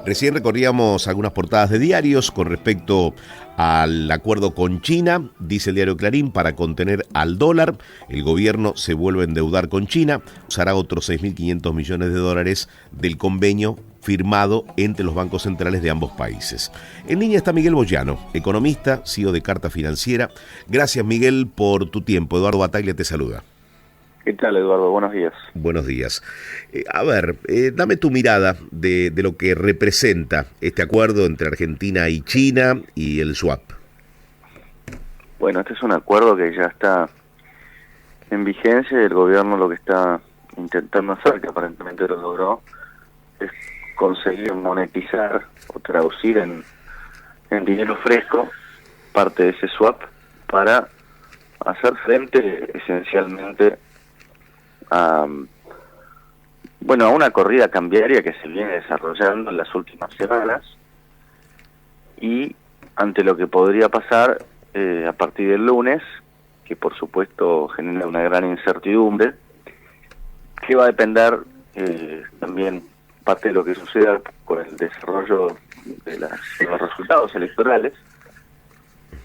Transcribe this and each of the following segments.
Recién recorríamos algunas portadas de diarios con respecto al acuerdo con China. Dice el diario Clarín: para contener al dólar, el gobierno se vuelve a endeudar con China, usará otros 6.500 millones de dólares del convenio firmado entre los bancos centrales de ambos países. En línea está Miguel Boyano, economista, CEO de Carta Financiera. Gracias, Miguel, por tu tiempo. Eduardo Bataglia te saluda. ¿Qué tal, Eduardo? Buenos días. Buenos días. Dame tu mirada de lo que representa este acuerdo entre Argentina y China y el swap. Bueno, este es un acuerdo que ya está en vigencia y el gobierno lo que está intentando hacer, que aparentemente lo logró, es conseguir monetizar o traducir en dinero fresco parte de ese swap para hacer frente esencialmente a una corrida cambiaria que se viene desarrollando en las últimas semanas y ante lo que podría pasar a partir del lunes, que por supuesto genera una gran incertidumbre, que va a depender también parte de lo que suceda con el desarrollo de los resultados electorales,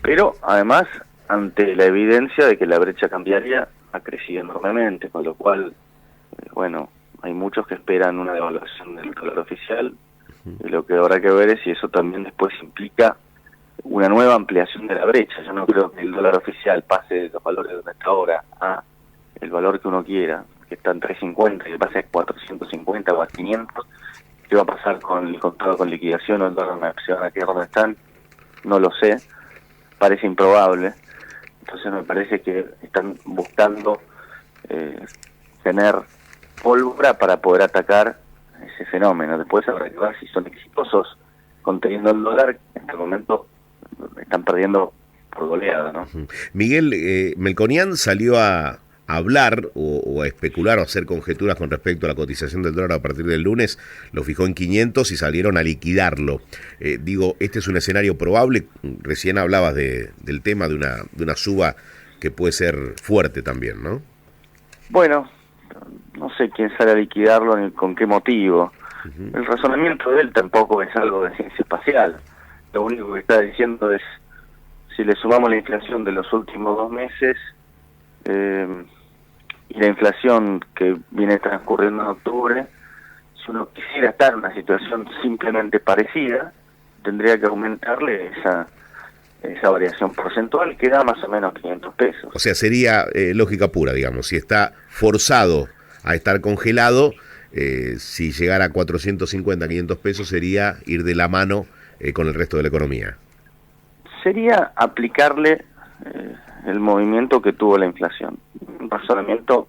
pero además ante la evidencia de que la brecha cambiaria ha crecido enormemente, con lo cual, hay muchos que esperan una devaluación del dólar oficial, y lo que habrá que ver es si eso también después implica una nueva ampliación de la brecha. Yo no creo que el dólar oficial pase de los valores donde está ahora a el valor que uno quiera, que está en 350, y que pase a 450 o a 500. ¿Qué va a pasar con el contado con liquidación o el dólar se van a quedar donde están? No lo sé, parece improbable. Entonces me parece que están buscando tener pólvora para poder atacar ese fenómeno. Después habrá que ver si son exitosos conteniendo el dólar. En este momento están perdiendo por goleada, ¿no? Miguel, Melconian salió a hablar o a especular o a hacer conjeturas con respecto a la cotización del dólar a partir del lunes. Lo fijó en 500 y salieron a liquidarlo. Este es un escenario probable. Recién hablabas del tema de una suba que puede ser fuerte también, ¿no? Bueno, no sé quién sale a liquidarlo ni con qué motivo. El razonamiento de él tampoco es algo de ciencia espacial. Lo único que está diciendo es, si le sumamos la inflación de los últimos 2 meses y la inflación que viene transcurriendo en octubre, si uno quisiera estar en una situación simplemente parecida, tendría que aumentarle esa variación porcentual, que da más o menos 500 pesos. O sea, sería lógica pura, digamos. Si está forzado a estar congelado, si llegara a 450, 500 pesos, sería ir de la mano con el resto de la economía. Sería aplicarle el movimiento que tuvo la inflación. Un razonamiento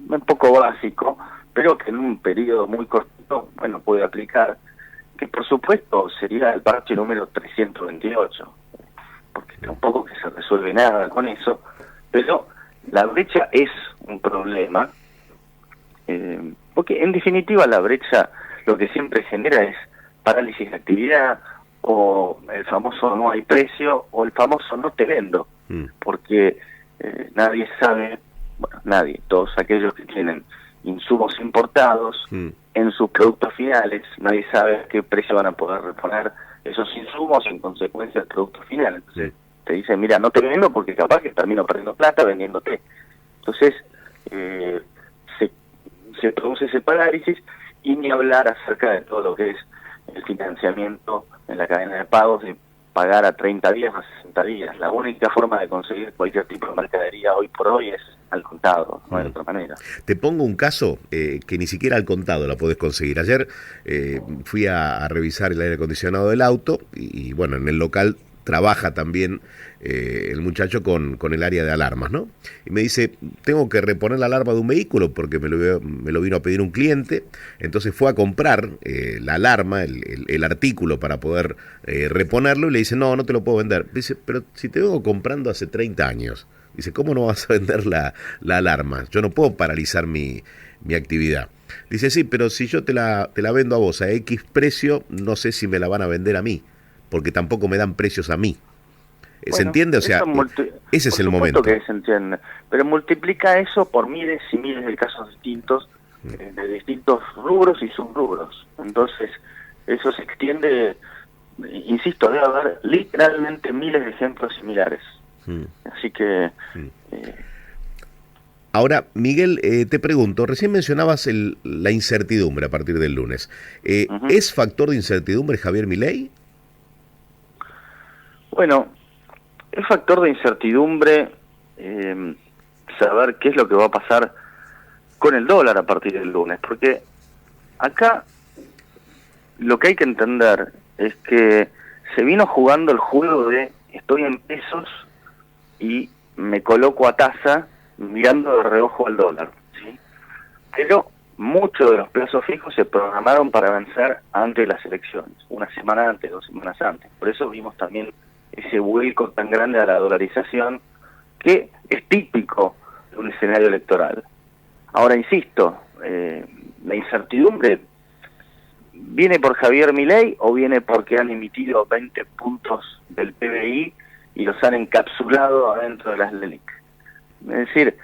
un poco básico, pero que en un periodo muy corto, puede aplicar, que por supuesto sería el parche número 328, porque tampoco que se resuelve nada con eso, pero la brecha es un problema, porque en definitiva la brecha lo que siempre genera es parálisis de actividad, o el famoso no hay precio, o el famoso no te vendo, porque nadie sabe, todos aquellos que tienen insumos importados en sus productos finales, nadie sabe a qué precio van a poder reponer esos insumos en consecuencia del producto final. Entonces te dicen, mira, no te vendo porque capaz que termino perdiendo plata vendiéndote. Entonces se produce ese parálisis, y ni hablar acerca de todo lo que es el financiamiento en la cadena de pagos, de pagar a 30 días, a 60 días. La única forma de conseguir cualquier tipo de mercadería hoy por hoy es al contado, no hay otra manera. Te pongo un caso que ni siquiera al contado la podés conseguir. Ayer fui a revisar el aire acondicionado del auto y en el local trabaja también el muchacho con el área de alarmas, ¿no? Y me dice, tengo que reponer la alarma de un vehículo porque me lo vino a pedir un cliente. Entonces fue a comprar la alarma, el artículo para poder reponerlo, y le dice, no te lo puedo vender. Dice, pero si te vengo comprando hace 30 años. Dice, ¿cómo no vas a vender la alarma? Yo no puedo paralizar mi actividad. Dice, sí, pero si yo te la vendo a vos a X precio, no sé si me la van a vender a mí, porque tampoco me dan precios a mí. ¿Se entiende? O sea, ese es el momento. Que se entiende, pero multiplica eso por miles y miles de casos distintos, de distintos rubros y subrubros. Entonces, eso se extiende, insisto, debe haber literalmente miles de ejemplos similares. Así que... Ahora, Miguel, te pregunto, recién mencionabas la incertidumbre a partir del lunes. ¿Es factor de incertidumbre Javier Milei? Bueno, es factor de incertidumbre saber qué es lo que va a pasar con el dólar a partir del lunes, porque acá lo que hay que entender es que se vino jugando el juego de estoy en pesos y me coloco a tasa mirando de reojo al dólar, ¿sí? Pero muchos de los plazos fijos se programaron para vencer antes de las elecciones, una semana antes, 2 semanas antes. Por eso vimos también ese vuelco tan grande a la dolarización que es típico de un escenario electoral. Ahora, insisto, la incertidumbre viene por Javier Milei o viene porque han emitido 20 puntos del PBI y los han encapsulado adentro de las LELIC. Es decir,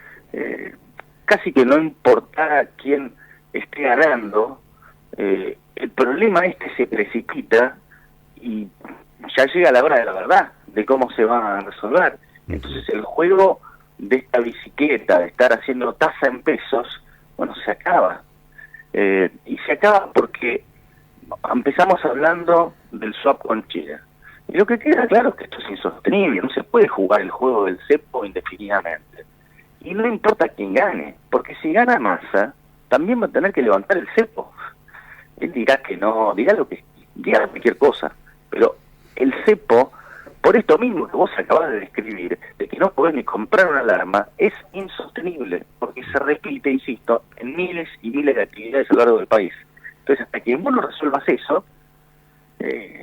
casi que no importa quién esté ganando, el problema se precipita y ya llega la hora de la verdad, de cómo se va a resolver. Entonces el juego de esta bicicleta, de estar haciendo tasa en pesos, bueno, se acaba. Y se acaba porque empezamos hablando del swap con Chile. Y lo que queda claro es que esto es insostenible, no se puede jugar el juego del cepo indefinidamente. Y no importa quién gane, porque si gana Massa, también va a tener que levantar el cepo. Él dirá que no, dirá cualquier cosa, pero el cepo, por esto mismo que vos acabas de describir, de que no podés ni comprar una alarma, es insostenible, porque se repite, insisto, en miles y miles de actividades a lo largo del país. Entonces, hasta que vos no resuelvas eso,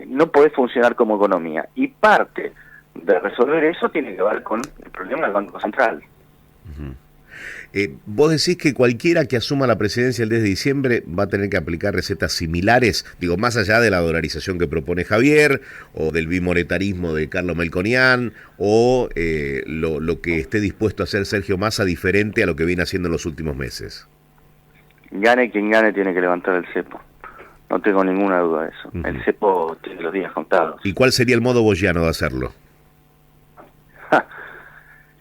no podés funcionar como economía. Y parte de resolver eso tiene que ver con el problema del Banco Central. Vos decís que cualquiera que asuma la presidencia el 10 de diciembre va a tener que aplicar recetas similares, digo, más allá de la dolarización que propone Javier, o del bimonetarismo de Carlos Melconian, o lo que esté dispuesto a hacer Sergio Massa diferente a lo que viene haciendo en los últimos meses. Gane quien gane, tiene que levantar el cepo. No tengo ninguna duda de eso. El cepo tiene los días contados. ¿Y cuál sería el modo boyano de hacerlo?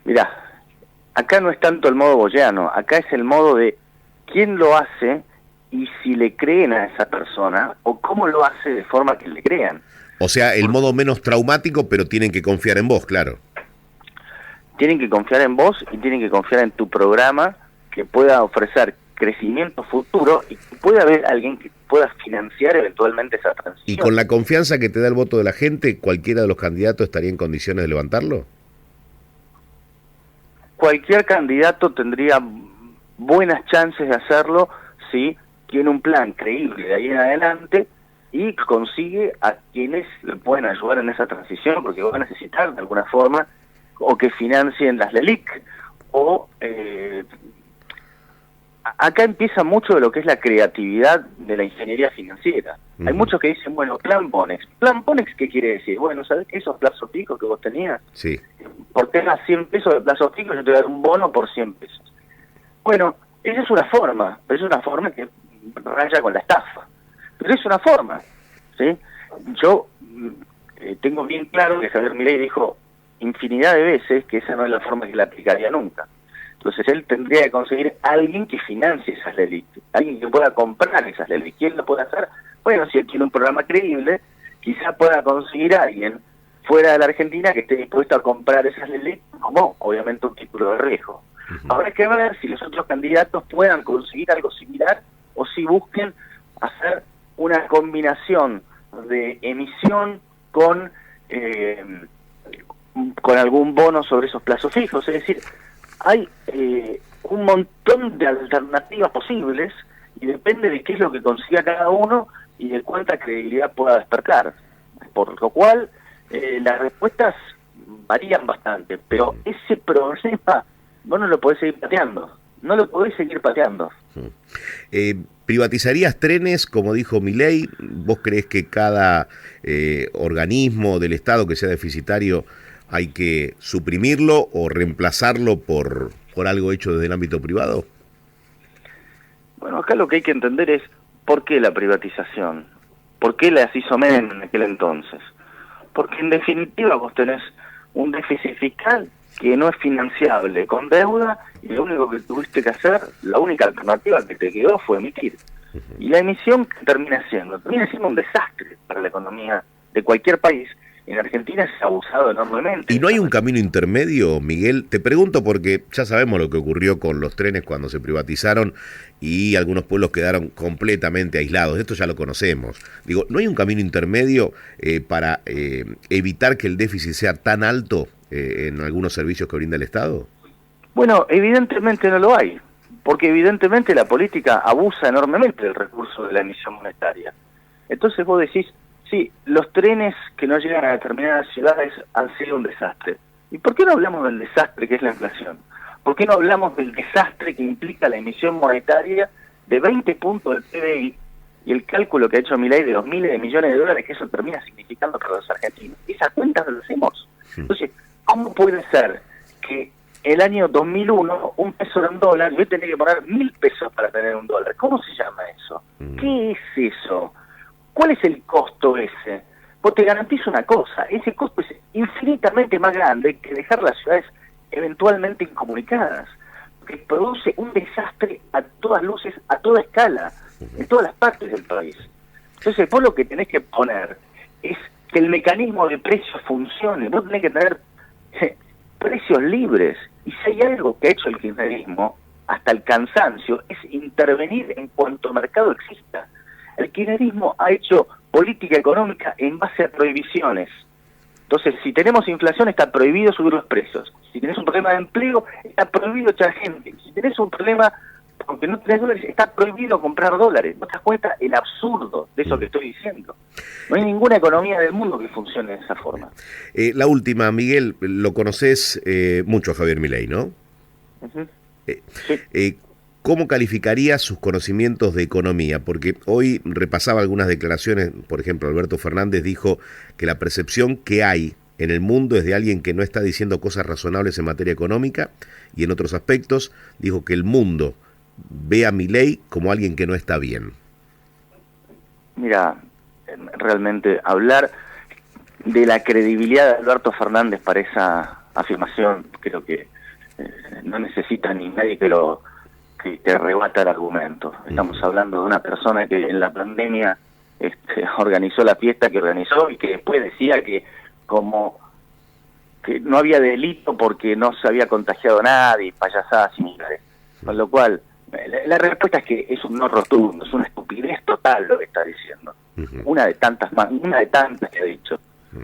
Mirá, acá no es tanto el modo boyano, acá es el modo de quién lo hace y si le creen a esa persona o cómo lo hace de forma que le crean. O sea, el modo menos traumático, pero tienen que confiar en vos, claro. Tienen que confiar en vos y tienen que confiar en tu programa que pueda ofrecer crecimiento futuro y que pueda haber alguien que pueda financiar eventualmente esa transición. ¿Y con la confianza que te da el voto de la gente, cualquiera de los candidatos estaría en condiciones de levantarlo? Cualquier candidato tendría buenas chances de hacerlo si tiene un plan creíble de ahí en adelante y consigue a quienes le pueden ayudar en esa transición, porque va a necesitar de alguna forma o que financien las LELIC o... Acá empieza mucho de lo que es la creatividad de la ingeniería financiera. Hay muchos que dicen, bueno, plan Ponex. ¿Plan Ponex qué quiere decir? Bueno, ¿sabés que esos plazos fijos que vos tenías? Sí. Por tener 100 pesos de plazo fijo, yo te voy a dar un bono por 100 pesos. Bueno, esa es una forma, pero es una forma que raya con la estafa. Pero es una forma, ¿sí? Yo tengo bien claro que Javier Milei dijo infinidad de veces que esa no es la forma que la aplicaría nunca. Entonces él tendría que conseguir a alguien que financie esas LELIC, alguien que pueda comprar esas LELIC. ¿Quién lo puede hacer? Bueno, si él tiene un programa creíble, quizá pueda conseguir a alguien fuera de la Argentina que esté dispuesto a comprar esas LELIC como, obviamente, un título de riesgo. Ahora hay que ver si los otros candidatos puedan conseguir algo similar o si busquen hacer una combinación de emisión con algún bono sobre esos plazos fijos. Es decir, hay un montón de alternativas posibles y depende de qué es lo que consiga cada uno y de cuánta credibilidad pueda despertar. Por lo cual, las respuestas varían bastante, pero ese problema vos no lo podés seguir pateando. No lo podés seguir pateando. ¿Privatizarías trenes, como dijo Milei? ¿Vos creés que cada organismo del Estado que sea deficitario hay que suprimirlo o reemplazarlo por algo hecho desde el ámbito privado? Bueno, acá lo que hay que entender es por qué la privatización. ¿Por qué las hizo Menem en aquel entonces? Porque en definitiva vos tenés un déficit fiscal que no es financiable con deuda, y lo único que tuviste que hacer, la única alternativa que te quedó fue emitir. Y la emisión que termina siendo un desastre para la economía de cualquier país. En Argentina se ha abusado enormemente. ¿Y no hay un camino intermedio, Miguel? Te pregunto porque ya sabemos lo que ocurrió con los trenes cuando se privatizaron y algunos pueblos quedaron completamente aislados. Esto ya lo conocemos. Digo, ¿no hay un camino intermedio para evitar que el déficit sea tan alto en algunos servicios que brinda el Estado? Bueno, evidentemente no lo hay, porque evidentemente la política abusa enormemente del recurso de la emisión monetaria. Entonces vos decís, sí, los trenes que no llegan a determinadas ciudades han sido un desastre. ¿Y por qué no hablamos del desastre que es la inflación? ¿Por qué no hablamos del desastre que implica la emisión monetaria de 20 puntos del PBI y el cálculo que ha hecho Milei de los miles de millones de dólares que eso termina significando para los argentinos? Esas cuentas las hacemos. Entonces, ¿cómo puede ser que el año 2001 un peso era un dólar y hoy tenés que poner 1.000 pesos para tener un dólar? ¿Cómo se llama eso? ¿Qué es eso? ¿Cuál es el costo ese? Pues te garantizo una cosa, ese costo es infinitamente más grande que dejar las ciudades eventualmente incomunicadas, que produce un desastre a todas luces, a toda escala, en todas las partes del país. Entonces vos lo que tenés que poner es que el mecanismo de precios funcione, vos tenés que tener precios libres, y si hay algo que ha hecho el kirchnerismo, hasta el cansancio, es intervenir en cuanto mercado exista. El kirchnerismo ha hecho política económica en base a prohibiciones. Entonces, si tenemos inflación, está prohibido subir los precios. Si tenés un problema de empleo, está prohibido echar gente. Si tenés un problema porque no tenés dólares, está prohibido comprar dólares. ¿No te das cuenta el absurdo de eso que estoy diciendo? No hay ninguna economía del mundo que funcione de esa forma. La última, Miguel, lo conocés mucho a Javier Milei, ¿no? Sí. ¿Cómo calificaría sus conocimientos de economía? Porque hoy repasaba algunas declaraciones, por ejemplo, Alberto Fernández dijo que la percepción que hay en el mundo es de alguien que no está diciendo cosas razonables en materia económica, y en otros aspectos dijo que el mundo ve a Milei como alguien que no está bien. Mira, realmente hablar de la credibilidad de Alberto Fernández para esa afirmación creo que no necesita ni nadie que te rebata el argumento. Estamos hablando de una persona que en la pandemia organizó la fiesta que organizó y que después decía que que no había delito porque no se había contagiado nadie, y payasadas similares. Con lo cual, la respuesta es que es un no rotundo, es una estupidez total lo que está diciendo. Una de tantas que ha dicho.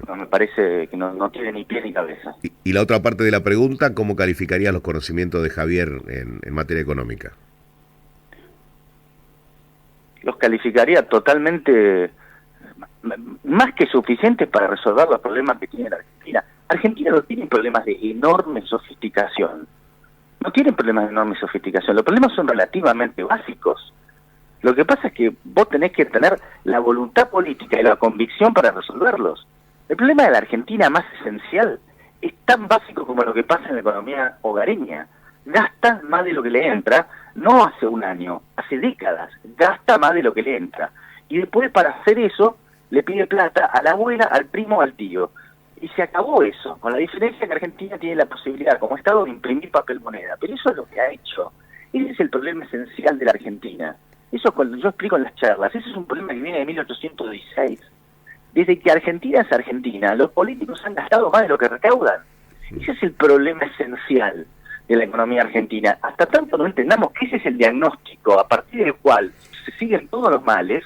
No, me parece que no tiene ni pie ni cabeza. Y la otra parte de la pregunta, ¿cómo calificarías los conocimientos de Javier en materia económica? Los calificaría totalmente más que suficientes para resolver los problemas que tiene la Argentina. Argentina no tiene problemas de enorme sofisticación. No tiene problemas de enorme sofisticación. Los problemas son relativamente básicos. Lo que pasa es que vos tenés que tener la voluntad política y la convicción para resolverlos. El problema de la Argentina más esencial es tan básico como lo que pasa en la economía hogareña. Gasta más de lo que le entra, no hace un año, hace décadas, gasta más de lo que le entra. Y después para hacer eso, le pide plata a la abuela, al primo, al tío. Y se acabó eso, con la diferencia que Argentina tiene la posibilidad como Estado de imprimir papel moneda. Pero eso es lo que ha hecho. Ese es el problema esencial de la Argentina. Eso cuando yo explico en las charlas, ese es un problema que viene de 1816. Desde que Argentina es Argentina, los políticos han gastado más de lo que recaudan. Ese es el problema esencial de la economía argentina. Hasta tanto no entendamos que ese es el diagnóstico a partir del cual se siguen todos los males,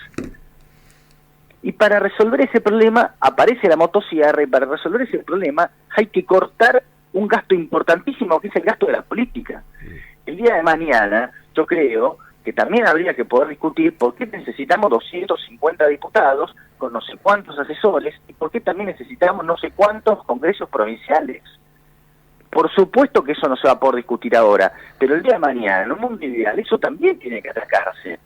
y para resolver ese problema aparece la motosierra, y para resolver ese problema hay que cortar un gasto importantísimo que es el gasto de la política. El día de mañana yo creo que también habría que poder discutir por qué necesitamos 250 diputados con no sé cuántos asesores y por qué también necesitamos no sé cuántos congresos provinciales. Por supuesto que eso no se va a poder discutir ahora, pero el día de mañana, en un mundo ideal, eso también tiene que atacarse.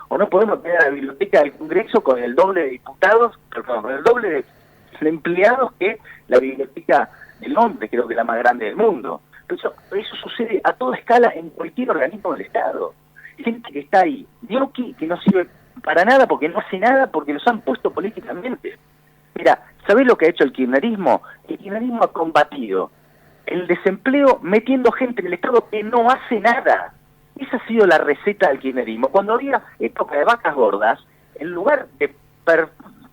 O no podemos tener la biblioteca del Congreso con el doble de diputados, perdón, con el doble de empleados que la biblioteca de Londres, creo que es la más grande del mundo. Pero eso sucede a toda escala en cualquier organismo del Estado. Gente que está ahí, gnocchi, que no sirve para nada, porque no hace nada, porque los han puesto políticamente. Mira, ¿sabés lo que ha hecho el kirchnerismo? El kirchnerismo ha combatido el desempleo metiendo gente en el Estado que no hace nada. Esa ha sido la receta del kirchnerismo. Cuando había época de vacas gordas, en lugar de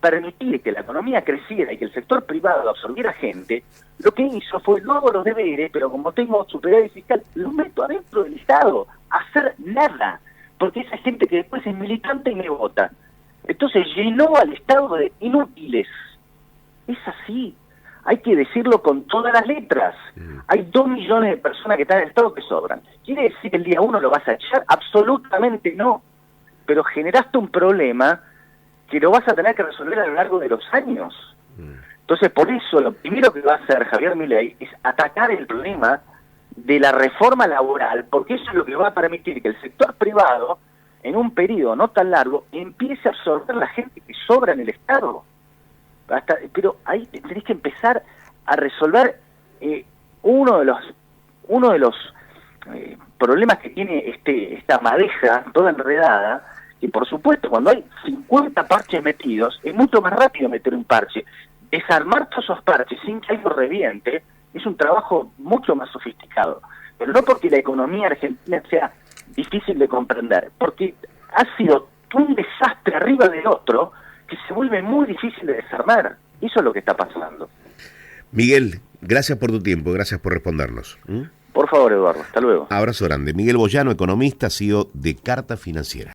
permitir que la economía creciera y que el sector privado absorbiera gente, lo que hizo fue, no hago los deberes, pero como tengo superávit fiscal, los meto adentro del Estado, a hacer nada, porque esa gente que después es militante y me vota. Entonces llenó al Estado de inútiles. Es así, hay que decirlo con todas las letras. Hay 2 millones de personas que están en el Estado que sobran. ¿Quiere decir que el día 1 lo vas a echar? Absolutamente no. Pero generaste un problema que lo vas a tener que resolver a lo largo de los años. Entonces, por eso, lo primero que va a hacer Javier Milei es atacar el problema de la reforma laboral, porque eso es lo que va a permitir que el sector privado, en un periodo no tan largo, empiece a absorber la gente que sobra en el Estado. Pero ahí tenés que empezar a resolver uno de los problemas que tiene esta madeja toda enredada, que por supuesto cuando hay 50 parches metidos es mucho más rápido meter un parche. Desarmar todos esos parches sin que algo reviente es un trabajo mucho más sofisticado, pero no porque la economía argentina sea difícil de comprender, porque ha sido un desastre arriba del otro que se vuelve muy difícil de desarmar. Eso es lo que está pasando. Miguel, gracias por tu tiempo, gracias por respondernos. Por favor, Eduardo, hasta luego. Abrazo grande. Miguel Boyano, economista, CEO de Carta Financiera.